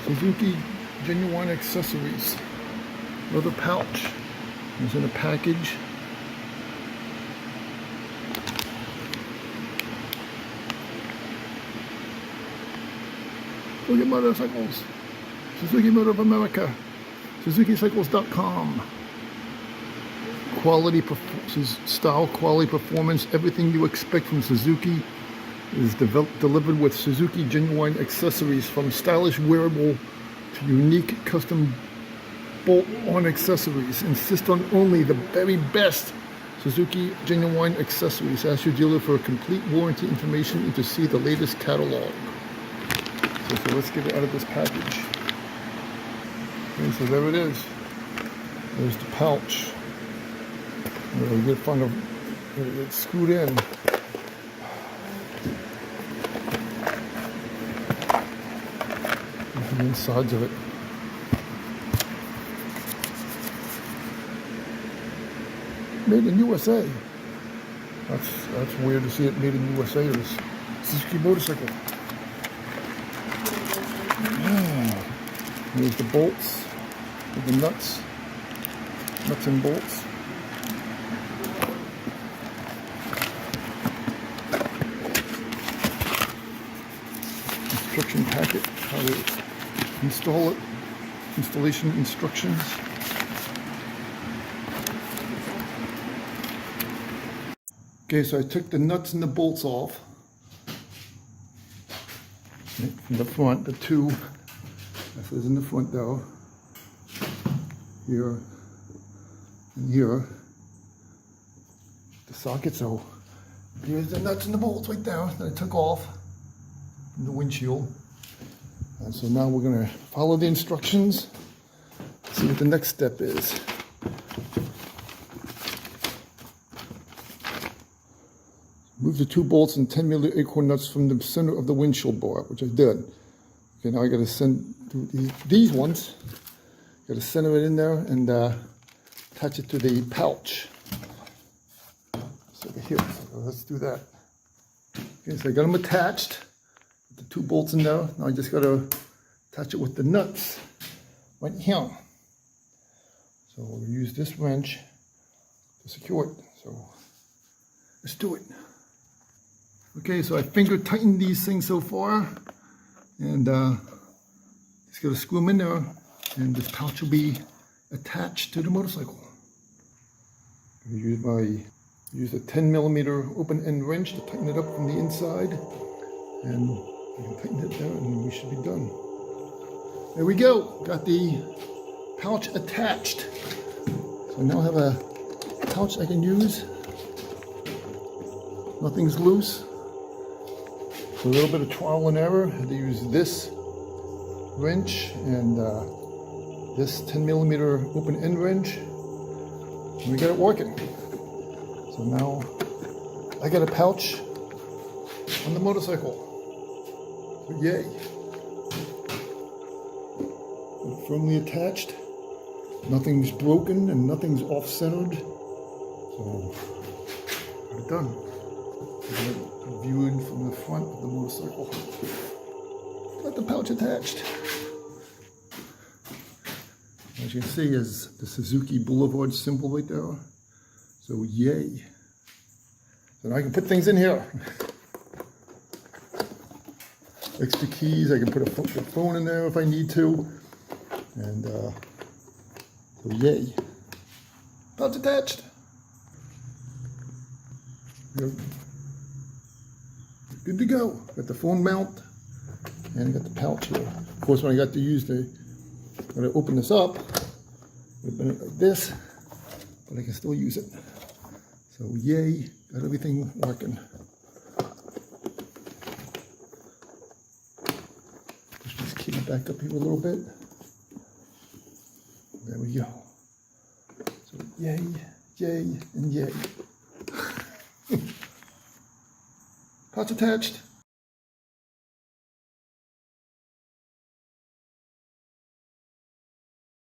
Suzuki genuine accessories. Another pouch. It's in a package. Look at motorcycles. Suzuki Motor of America. SuzukiCycles.com. Quality, style, quality, performance, everything you expect from Suzuki is delivered with Suzuki genuine accessories, from stylish wearable to unique custom bolt-on accessories. Insist on only the very best Suzuki genuine accessories. Ask your dealer for complete warranty information and to see the latest catalog. So let's get it out of this package. Okay, so there it is. There's the pouch. You get fun of it's screwed in. The insides of it. Made in USA. That's weird to see it made in USA. It's Suzuki motorcycle. Here's the bolts with the nuts and bolts. Instruction packet, how to install it, installation instructions. Okay, so I took the nuts and the bolts off from the front, the two. This is in the front though. Here and here. The socket, so here's the nuts and the bolts right there that I took off from the windshield. And so now we're gonna follow the instructions, see what the next step is. Move the two bolts and 10mm acorn nuts from the center of the windshield bar, which I did. Okay, now I gotta send these ones. Gotta center it in there and attach it to the pouch. So here, so let's do that. Okay, so I got them attached. The two bolts in there. Now I just gotta attach it with the nuts right here. So we'll use this wrench to secure it. So let's do it. Okay, so I finger tightened these things so far, and just gotta screw them in there, and this pouch will be attached to the motorcycle. Use a 10mm open end wrench to tighten it up from the inside, and you can tighten it there, and we should be done. There we go. Got the pouch attached. So now I have a pouch I can use. Nothing's loose. So a little bit of trial and error. I had to use this wrench and this 10mm open end wrench, and we got it working. So now I got a pouch on the motorcycle. So yay! I'm firmly attached. Nothing's broken and nothing's off-centered. So got it done. Viewed from the front of the motorcycle. Got the pouch attached. As you can see is the Suzuki Boulevard symbol right there. So yay. So now I can put things in here. Extra keys, I can put a phone in there if I need to. And so yay. Pouch attached. Good to go. Got the phone mount and got the pouch here. Of course, when I got to use when I open this up, it would have been like this, but I can still use it. So yay, got everything working. Push this key back up here a little bit. There we go. So yay, yay, and yay. Pouch attached.